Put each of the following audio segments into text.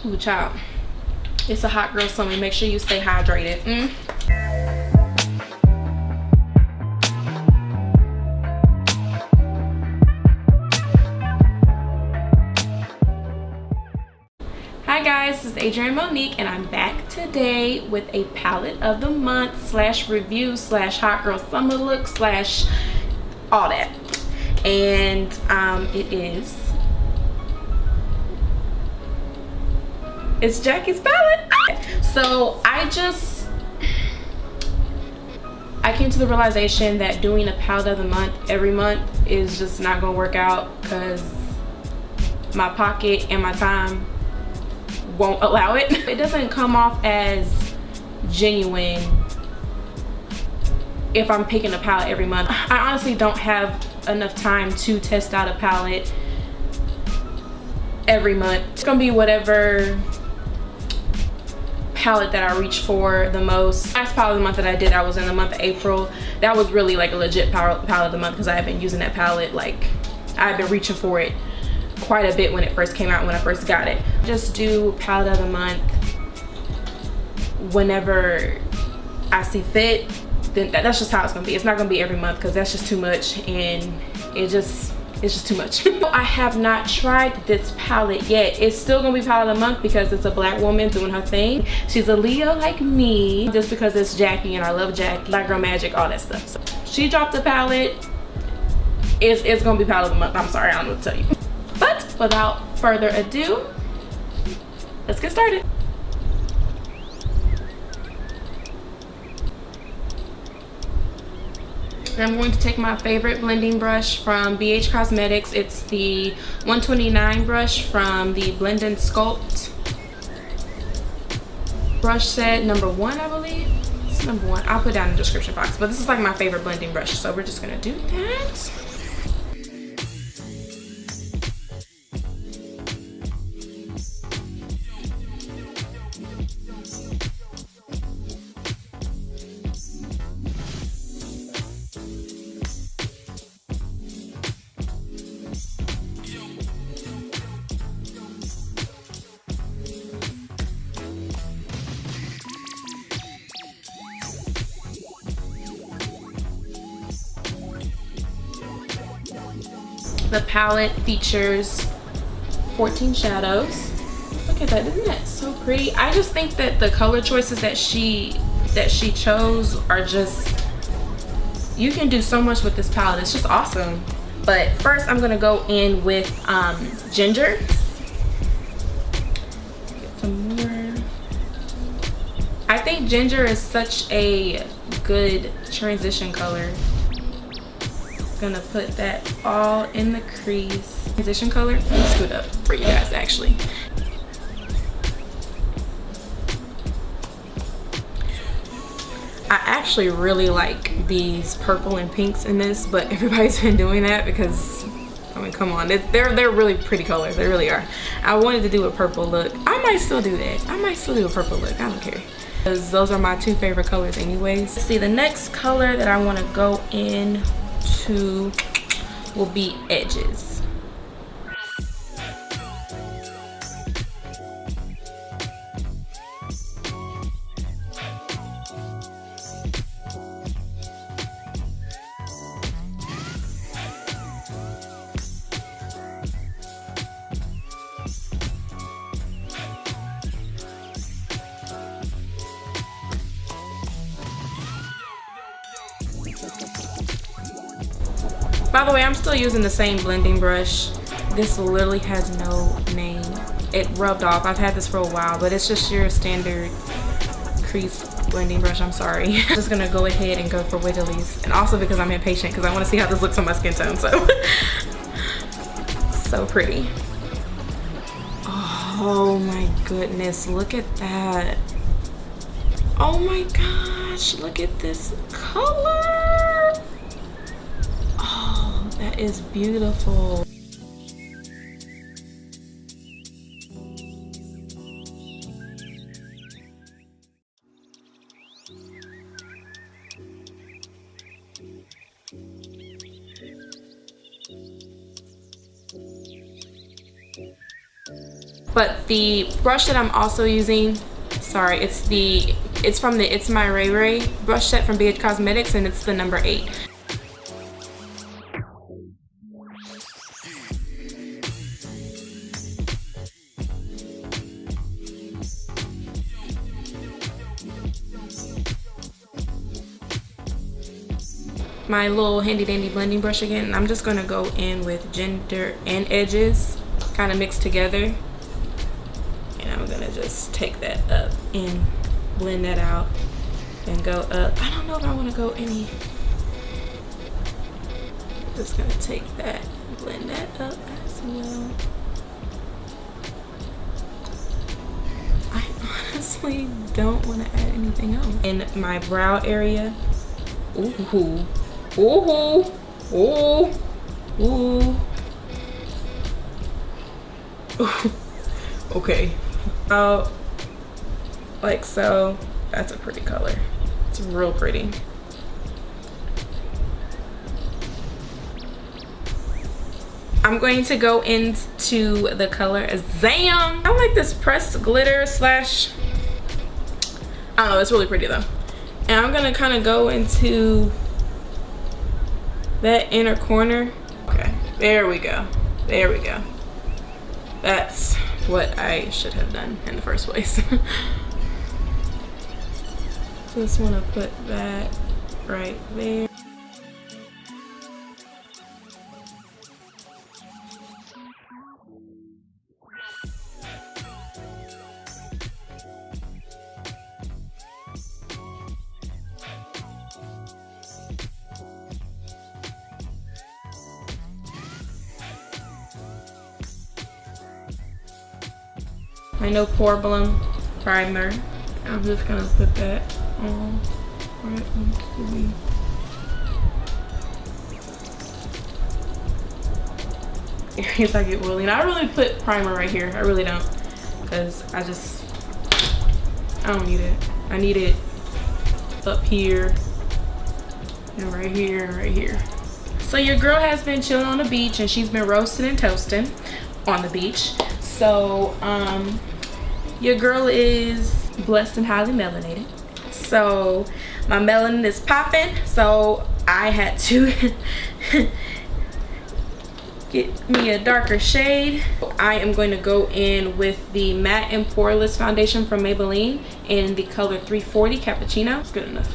Ooh, child. It's a hot girl summer. Make sure you stay hydrated. Hi guys, this is Adrienne Monique and I'm back today with a palette of the month slash review slash hot girl summer look slash all that. And it's Jackie's palette. So I came to the realization that doing a palette of the month every month is just not gonna work out because my pocket and my time won't allow it. It doesn't come off as genuine if I'm picking a palette every month. I honestly don't have enough time to test out a palette every month. It's gonna be whatever palette that I reach for the most. Last palette of the month that I did, I was in the month of April. That was really like a legit palette of the month because I have been using that palette, like I've been reaching for it quite a bit when it first came out, when I first got it. Just do palette of the month whenever I see fit. Then that's just how it's gonna be. It's not gonna be every month because that's just too much, and it's just too much. I have not tried this palette yet. It's still gonna be palette of the month because it's a black woman doing her thing. She's a Leo like me, just because it's Jackie and I love Jackie, black girl magic, all that stuff. So she dropped the palette. It's gonna be palette of the month. I'm sorry, I don't know what to tell you. But without further ado, let's get started. And I'm going to take my favorite blending brush from BH Cosmetics. It's the 129 brush from the Blend and Sculpt brush set number 1, I believe. It's number 1. I'll put down in the description box. But this is like my favorite blending brush, so we're just gonna do that. The palette features 14 shadows. Look at that, isn't that so pretty? I just think that the color choices that she chose are just, you can do so much with this palette. It's just awesome. But first I'm gonna go in with ginger. Get some more. I think ginger is such a good transition color. Gonna put that all in the crease. Transition color. Let me scoot up for you guys actually. I actually really like these purple and pinks in this, but everybody's been doing that because, I mean, come on, they're really pretty colors. They really are. I wanted to do a purple look. I might still do that. I might still do a purple look. I don't care. Because those are my 2 favorite colors anyways. See, the next color that I want to go in to will be edges. By the way, I'm still using the same blending brush. This literally has no name. It rubbed off. I've had this for a while, but it's just your standard crease blending brush. I'm sorry. I'm just gonna go ahead and go for wigglies. And also because I'm impatient because I want to see how this looks on my skin tone. So, so pretty. Oh my goodness, look at that. Oh my gosh, look at this color. Oh, that is beautiful. But the brush that I'm also using, sorry, it's from the It's My Ray Ray brush set from BH Cosmetics, and it's the number 8. My little handy dandy blending brush again, and I'm just gonna go in with gender and edges kind of mixed together, and I'm gonna just take that up and blend that out and go up. I don't know if I want to go any, just gonna take that and blend that up as well. I honestly don't want to add anything else. In my brow area, ooh, ooh, ooh, ooh. Okay, like so. That's a pretty color. It's real pretty. I'm going to go into the color Zam. I like this pressed glitter slash, I don't know, it's really pretty though. And I'm gonna kind of go into that inner corner. Okay, there we go. There we go. That's what I should have done in the first place. Just want to put that right there. My No Poreblem primer. I'm just gonna put that on right onto the areas I get oily. And I really put primer right here. I really don't, because I don't need it. I need it up here and right here and right here. So your girl has been chilling on the beach, and she's been roasting and toasting on the beach. So your girl is blessed and highly melanated, so my melanin is popping, so I had to get me a darker shade. I am going to go in with the matte and poreless foundation from Maybelline in the color 340 Cappuccino. It's good enough.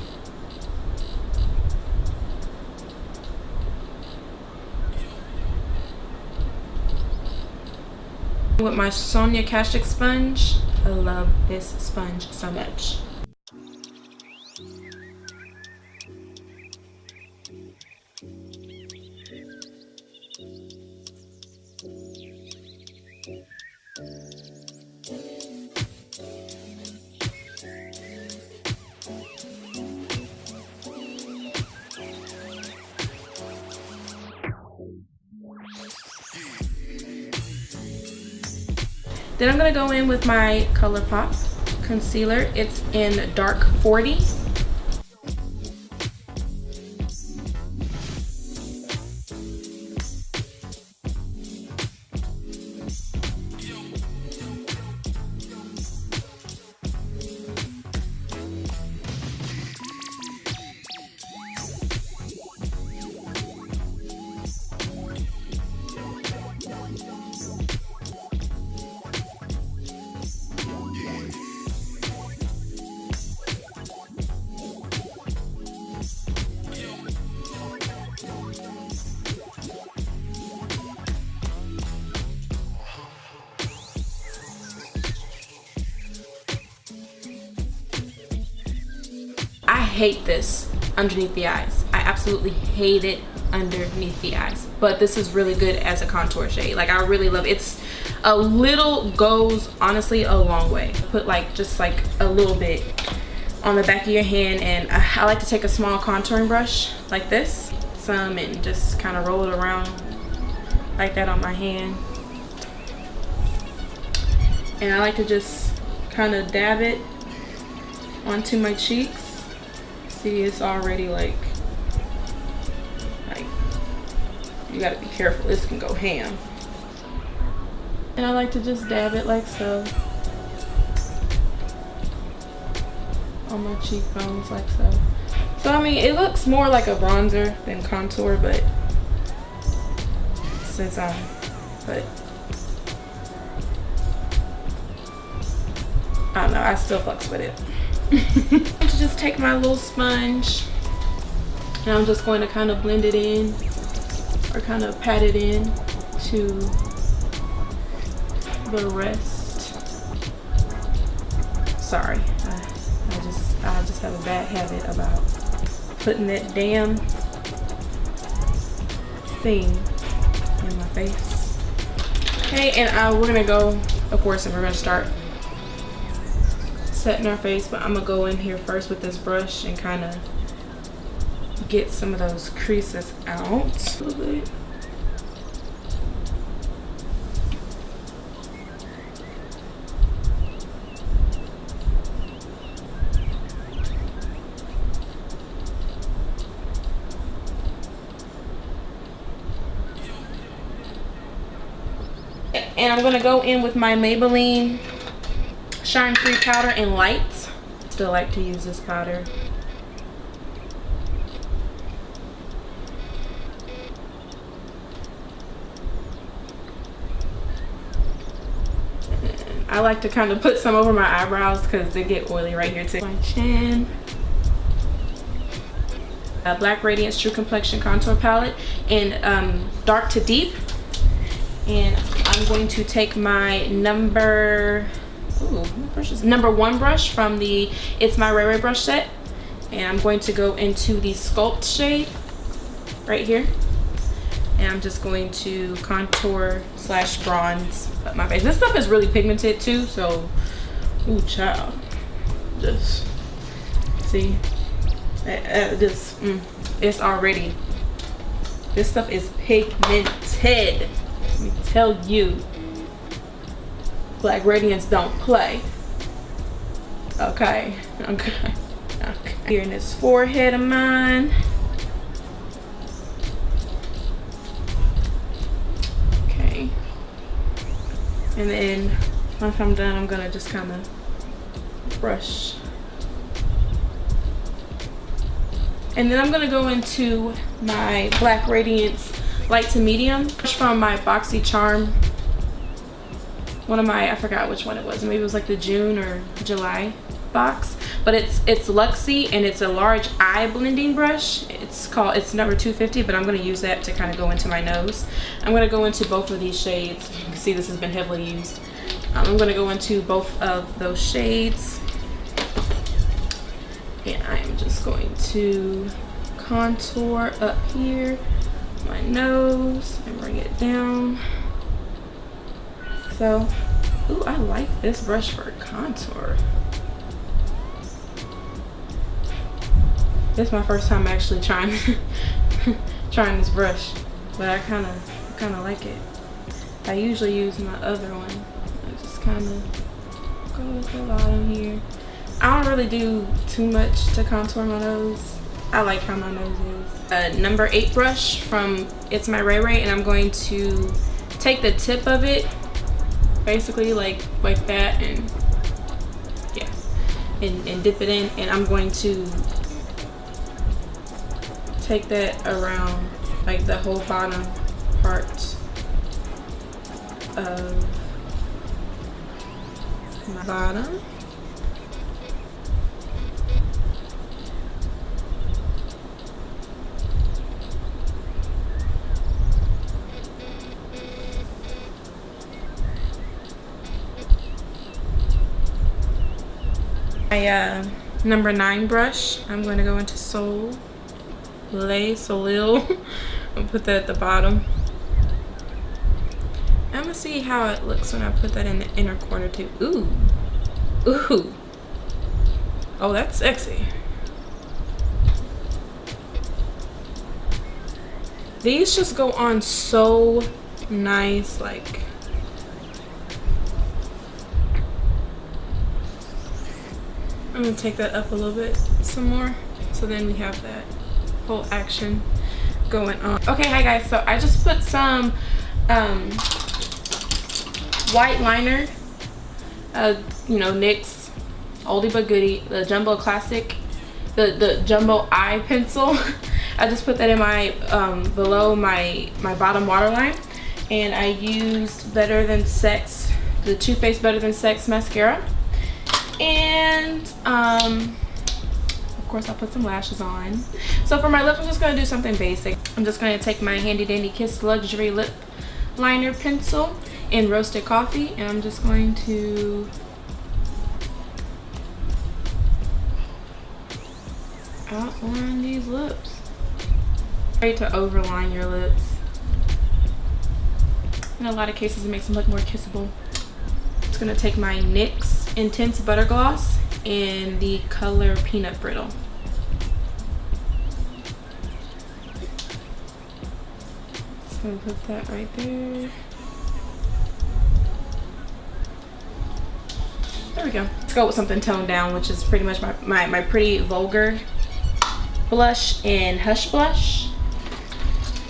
With my Sonia Kashuk sponge. I love this sponge so much. Then I'm gonna go in with my Colourpop concealer. It's in dark 40. I hate this underneath the eyes. I absolutely hate it underneath the eyes, but this is really good as a contour shade. Like, I really love it. It's a little goes honestly a long way. Put like just like a little bit on the back of your hand, and I like to take a small contouring brush like this, and just kind of roll it around like that on my hand, and I like to just kind of dab it onto my cheeks. See, it's already like you gotta be careful, this can go ham. And I like to just dab it like so. On my cheekbones like so. So I mean, it looks more like a bronzer than contour, but since but I don't know, I still fucks with it. I'm to just take my little sponge and I'm just going to kind of blend it in, or kind of pat it in to the rest. Sorry, I just have a bad habit about putting that damn thing in my face. Okay, and we're gonna go, of course, and we're gonna start setting our face, but I'm gonna go in here first with this brush and kind of get some of those creases out a little bit. And I'm gonna go in with my Maybelline Shine Free Powder in Lights. Still like to use this powder. I like to kind of put some over my eyebrows because they get oily right here too. My chin. Black Radiance True Complexion Contour Palette in Dark to Deep. And I'm going to take my number 1 brush from the It's My Ray Ray brush set, and I'm going to go into the Sculpt shade right here, and I'm just going to contour / bronze up my face. This stuff is really pigmented too, so ooh child, just see, it's already, this stuff is pigmented. Let me tell you, Black Radiance don't play. Okay. Here in this forehead of mine. Okay. And then once I'm done, I'm gonna just kind of brush. And then I'm gonna go into my Black Radiance Light to Medium from my BoxyCharm. One of my, I forgot which one it was. Maybe it was like the June or July box. But it's Luxie, and it's a large eye blending brush. It's number 250, but I'm going to use that to kind of go into my nose. I'm going to go into both of these shades. You can see this has been heavily used. I'm going to go into both of those shades. And I am just going to contour up here my nose and bring it down. So, ooh, I like this brush for contour. This is my first time actually trying this brush, but I kind of like it. I usually use my other one. I just kind of go with the bottom here. I don't really do too much to contour my nose. I like how my nose is. A number 8 brush from It's My Ray Ray, and I'm going to take the tip of it, basically like that, and yeah, and dip it in, and I'm going to take that around like the whole bottom part of my bottom. My number 9 brush, I'm going to go into Solil. I'll put that at the bottom. I'm gonna see how it looks when I put that in the inner corner too. Ooh, ooh, oh, that's sexy. These just go on so nice, like. I'm gonna take that up a little bit some more, so then we have that whole action going on. Okay, hi guys, so I just put some white liner, you know, NYX oldie but goodie, the Jumbo Classic, the Jumbo Eye Pencil. I just put that in my below my bottom waterline, and I used Better Than Sex, the Too Faced Better Than Sex mascara, and of course I put some lashes on. So for my lips, I'm just gonna do something basic. I'm just gonna take my handy dandy Kiss Luxury Lip Liner pencil in Roasted Coffee, and I'm just going to outline these lips. Try to overline your lips. In a lot of cases, it makes them look more kissable. It's gonna take my NYX Intense Butter Gloss in the color Peanut Brittle. Just gonna put that right there. There we go. Let's go with something toned down, which is pretty much my Pretty Vulgar blush in Hush Blush.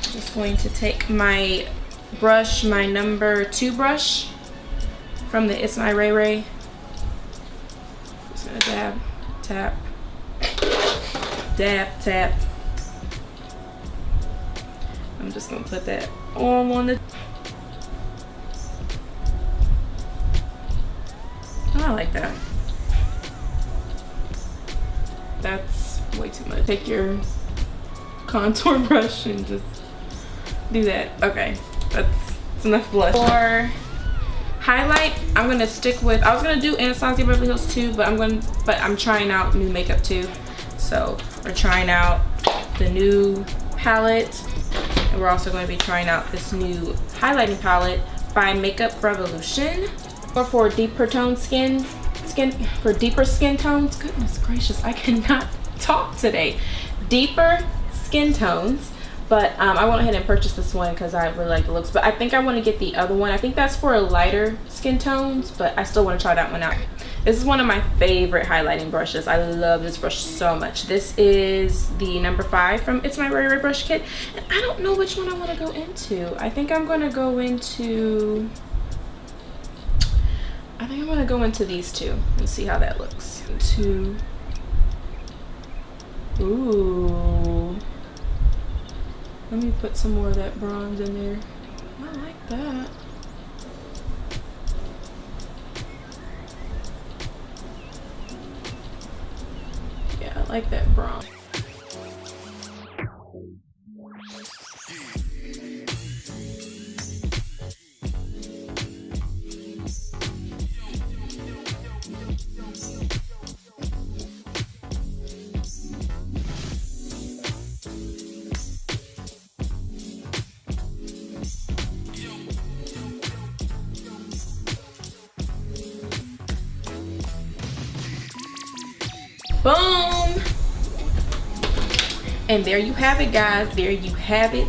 Just going to take my brush, my number 2 brush from the It's My Ray Ray. Just gonna dab, tap, dab, tap. I'm just gonna put that on the. Oh, I like that. That's way too much. Take your contour brush and just do that. Okay, that's enough blush. For highlight, I'm gonna stick with, I was gonna do Anastasia Beverly Hills too, but I'm trying out new makeup too. So we're trying out the new palette, and we're also going to be trying out this new highlighting palette by Makeup Revolution. Or for deeper tone for deeper skin tones. Goodness gracious, I cannot talk today. Deeper skin tones. But I went ahead and purchased this one because I really like the looks. But I think I want to get the other one. I think that's for lighter skin tones, but I still want to try that one out. This is one of my favorite highlighting brushes. I love this brush so much. This is the number 5 from It's My Ray Ray brush kit. And I don't know which one I want to go into. I think I'm going to go into these two and see how that looks. Ooh. Let me put some more of that bronze in there. I like that. Yeah, I like that bronze. Boom! And there you have it, guys. There you have it.